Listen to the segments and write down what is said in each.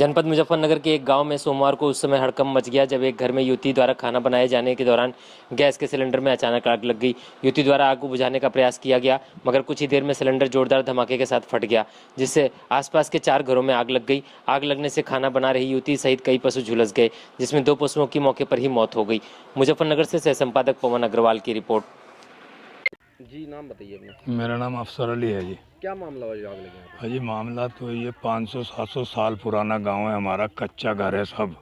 जनपद मुजफ्फरनगर के एक गांव में सोमवार को उस समय हड़कंप मच गया जब एक घर में युवती द्वारा खाना बनाए जाने के दौरान गैस के सिलेंडर में अचानक आग लग गई। युवती द्वारा आग को बुझाने का प्रयास किया गया मगर कुछ ही देर में सिलेंडर जोरदार धमाके के साथ फट गया, जिससे आसपास के 4 घरों में आग लग गई। आग लगने से खाना बना रही युवती सहित कई पशु झुलस गए, जिसमें 2 पशुओं की मौके पर ही मौत हो गई। मुजफ्फरनगर से सह संपादक पवन अग्रवाल की रिपोर्ट। जी, नाम बताइए अपना। मेरा नाम अफसर अली है जी। क्या मामला हुआ जो आग लगी यहाँ पे? जी मामला तो ये 500-700 साल पुराना गांव है, हमारा कच्चा घर है सब।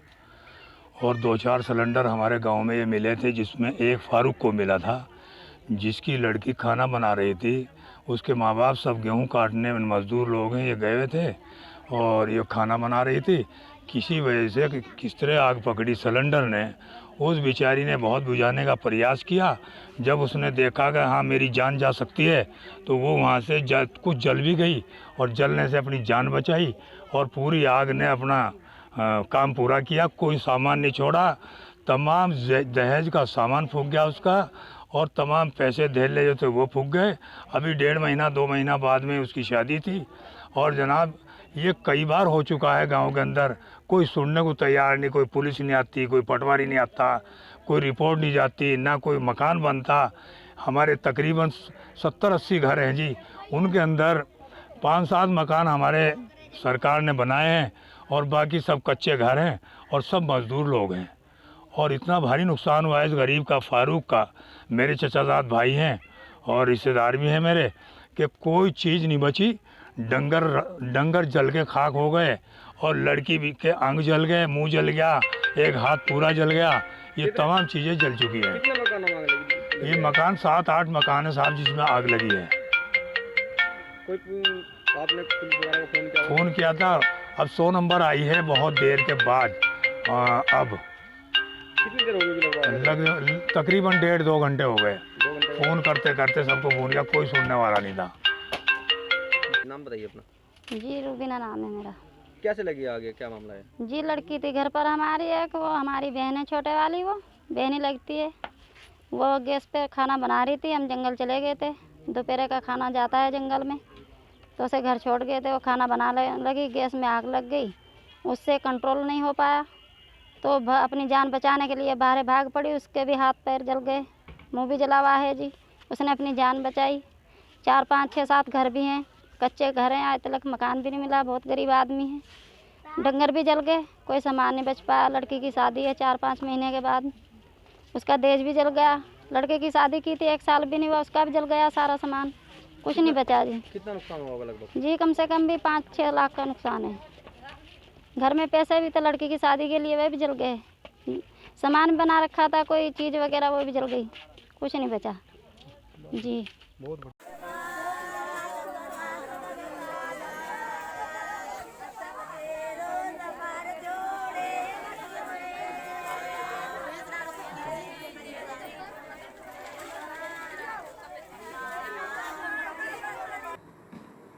और 2-4 सिलेंडर हमारे गांव में ये मिले थे, जिसमें एक फारूक को मिला था, जिसकी लड़की खाना बना रही थी। उसके माँ बाप सब गेहूं काटने में मज़दूर लोग हैं, ये गए हुए थे और ये खाना बना रही थी। किसी वजह से किस तरह आग पकड़ी सिलेंडर ने, उस बेचारी ने बहुत बुझाने का प्रयास किया। जब उसने देखा कि हाँ मेरी जान जा सकती है, तो वो वहाँ से कुछ जल भी गई और जलने से अपनी जान बचाई और पूरी आग ने अपना काम पूरा किया। कोई सामान नहीं छोड़ा, तमाम दहेज का सामान फूक गया उसका और तमाम पैसे धेले जो थे वो फूक गए। अभी 1.5 महीना 2 महीना बाद में उसकी शादी थी। और जनाब ये कई बार हो चुका है गांव के अंदर, कोई सुनने को तैयार नहीं, कोई पुलिस नहीं आती, कोई पटवारी नहीं आता, कोई रिपोर्ट नहीं जाती, ना कोई मकान बनता। हमारे तकरीबन 70-80 घर हैं जी, उनके अंदर 5-7 मकान हमारे सरकार ने बनाए हैं और बाकी सब कच्चे घर हैं और सब मज़दूर लोग हैं। और इतना भारी नुकसान हुआ है इस गरीब का, फारूक का। मेरे चचाजाद भाई हैं और रिश्तेदार भी हैं मेरे, कि कोई चीज़ नहीं बची। डंगर जल के खाक हो गए और लड़की भी के अंग जल गए, मुंह जल गया, एक हाथ पूरा जल गया। ये तमाम चीज़ें जल चुकी है। कितने मकान में आग लगी? ये मकान 7-8 मकान है साहब जिसमें आग लगी है। कोई आपने पुलिस वगैरह को फ़ोन किया था, अब 100 नंबर आई है बहुत देर के बाद। अब कितनी देर हो गई? तकरीबन 1.5-2 घंटे हो गए। 2 घंटे। फ़ोन करते करते सबको फ़ोन किया, कोई सुनने वाला नहीं था। नाम बताइए अपना। जी रूबीना नाम है मेरा। कैसे लगी आग? क्या मामला है? जी लड़की थी घर पर हमारी, एक वो हमारी बहन है छोटे वाली, वो बहन ही लगती है। वो गैस पे खाना बना रही थी, हम जंगल चले गए थे। दोपहर का खाना जाता है जंगल में, तो उसे घर छोड़ गए थे। वो खाना बनाने लगी, गैस में आग लग गई, उससे कंट्रोल नहीं हो पाया तो अपनी जान बचाने के लिए बाहर भाग पड़ी। उसके भी हाथ पैर जल गए, मुँह भी जला हुआ है जी। उसने अपनी जान बचाई। 4, 5, 6, 7 घर भी हैं, कच्चे घर हैं, आज तक मकान भी नहीं मिला, बहुत गरीब आदमी है। डंगर भी जल गए, कोई सामान नहीं बच पाया। लड़की की शादी है 4-5 महीने के बाद, उसका दहेज भी जल गया। लड़के की शादी की थी 1 साल भी नहीं हुआ, उसका भी जल गया सारा सामान, कुछ नहीं बचा जी। कितना नुकसान हुआ लगभग? जी कम से कम भी 5-6 लाख का नुकसान है। घर में पैसे भी थे लड़की की शादी के लिए, वे भी जल गए। सामान बना रखा था कोई चीज़ वगैरह, वो भी जल गई, कुछ नहीं बचा जी। बहुत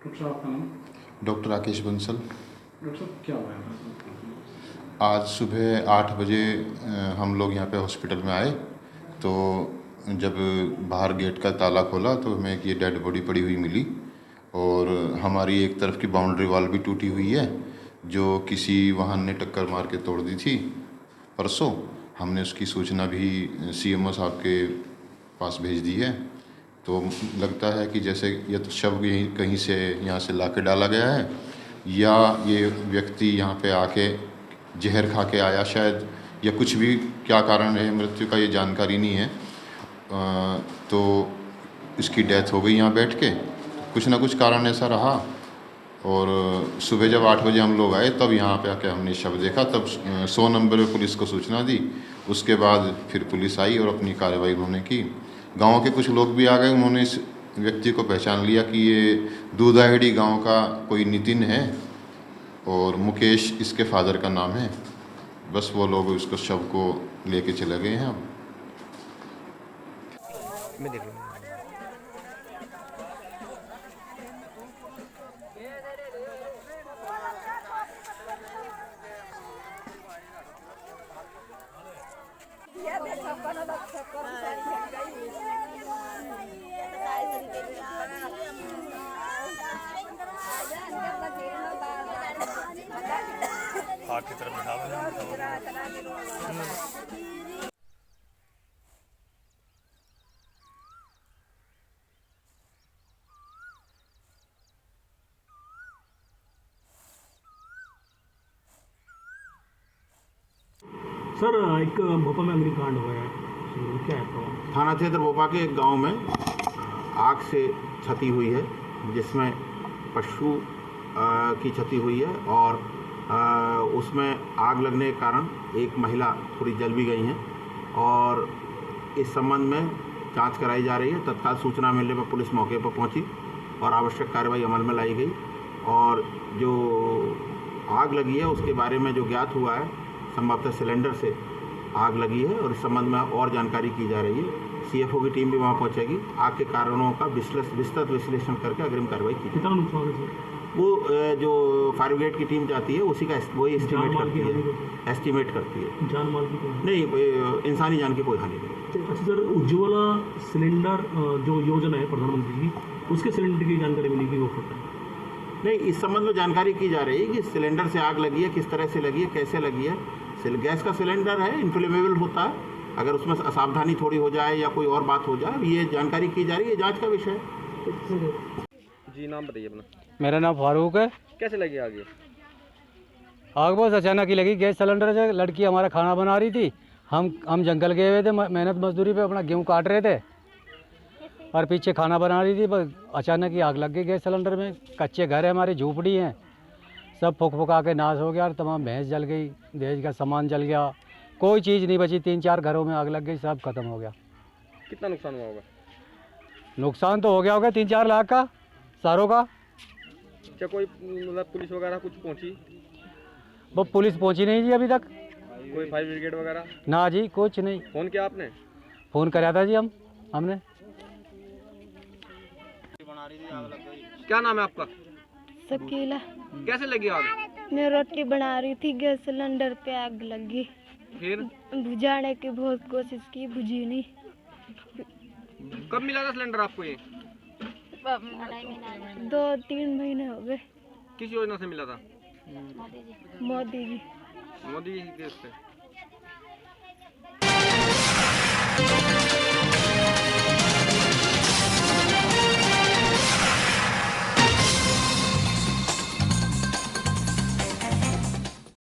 डॉक्टर साहब आपका नाम? डॉक्टर राकेश बंसल। डॉक्टर साहब क्या हुआ है? आज सुबह 8 बजे हम लोग यहाँ पे हॉस्पिटल में आए, तो जब बाहर गेट का ताला खोला तो हमें ये डेड बॉडी पड़ी हुई मिली। और हमारी एक तरफ की बाउंड्री वॉल भी टूटी हुई है, जो किसी वाहन ने टक्कर मार के तोड़ दी थी परसों। हमने उसकी सूचना भी CMO साहब के पास भेज दी है। तो लगता है कि जैसे ये तो शव यहीं कहीं से यहाँ से ला के डाला गया है, या ये व्यक्ति यहाँ पे आके जहर खा के आया शायद, या कुछ भी क्या कारण है मृत्यु का ये जानकारी नहीं है। तो इसकी डेथ हो गई यहाँ बैठ के, कुछ ना कुछ कारण ऐसा रहा। और सुबह जब 8 बजे हम लोग आए तब यहाँ पे आके हमने शव देखा, तब 100 नंबर पे पुलिस को सूचना दी। उसके बाद फिर पुलिस आई और अपनी कार्रवाई उन्होंने की। गांव के कुछ लोग भी आ गए, उन्होंने इस व्यक्ति को पहचान लिया कि ये दूधाहेड़ी गांव का कोई नितिन है और मुकेश इसके फादर का नाम है। बस वो लोग उसको शव को लेके चले गए हैं। अब मैं देख लूँगा। आग की तरफ बिठा दो। सर एक भोपाल में अग्निकांड हुआ है, क्या है तो? थाना क्षेत्र भोपाल के एक गांव में आग से क्षति हुई है, जिसमें पशु की क्षति हुई है और उसमें आग लगने के कारण एक महिला थोड़ी जल भी गई हैं और इस संबंध में जांच कराई जा रही है। तत्काल सूचना मिलने पर पुलिस मौके पर पहुंची और आवश्यक कार्रवाई अमल में लाई गई और जो आग लगी है उसके बारे में जो ज्ञात हुआ है, संभवतः सिलेंडर से आग लगी है और इस संबंध में और जानकारी की जा रही है। सीएफओ की टीम भी वहां पहुंचेगी। आग के कारणों का विस्तृत विश्लेषण करके अग्रिम कार्रवाई की कितना नुकसान है सर? वो जो फायर ब्रिगेड की टीम जाती है उसी का वही एस्टिमेट करती है। जान माल की कोई नहीं, इंसानी जान की कोई हानि नहीं। अच्छा सर, उज्ज्वला सिलेंडर जो योजना है प्रधानमंत्री की, उसके सिलेंडर की जानकारी मिली कि वो फटा है? नहीं, इस संबंध में जानकारी की जा रही है कि सिलेंडर से आग लगी है, किस तरह से लगी है, कैसे लगी है। गैस का सिलेंडर है, इनफ्लेमेबल होता है, अगर उसमें असावधानी थोड़ी हो जाए या कोई और बात हो जाए, ये जानकारी की जा रही है, जांच का विषय है। जी नाम बताइए अपना। मेरा नाम फारूक है। कैसे लगी आग ये? आग बहुत अचानक ही लगी। गैस सिलेंडर से लड़की हमारा खाना बना रही थी। हम जंगल गए हुए थे, मेहनत मजदूरी पे अपना गेहूँ काट रहे थे और पीछे खाना बना रही थी, बस अचानक ही आग लग गई गैस सिलेंडर में। कच्चे घर है हमारी, झोपड़ी हैं, सब फुक फुका के नाश हो गया और तमाम भैंस जल गई, दहेज का सामान जल गया, कोई चीज़ नहीं बची। 3-4 घरों में आग लग गई, सब खत्म हो गया। कितना नुकसान हुआ होगा? नुकसान तो हो गया होगा 3-4 लाख का सारों का। क्या कोई मतलब पुलिस वगैरह कुछ पहुंची? वो पुलिस पहुंची नहीं जी अभी तक। कोई फायर ब्रिगेड वगैरह? ना जी, कुछ नहीं। फोन किया आपने? फ़ोन कराया था जी हमने। क्या नाम है आपका? शकीला। कैसे लगी आग? मैं रोटी बना रही थी, गैस सिलेंडर पे आग लगी। फिर बुझाने की बहुत कोशिश की, बुझी नहीं। कब मिला था सिलेंडर आपको ये? 2-3 महीने हो गए। किस योजना से मिला था? मोदी जी। मोदी जी के उससे।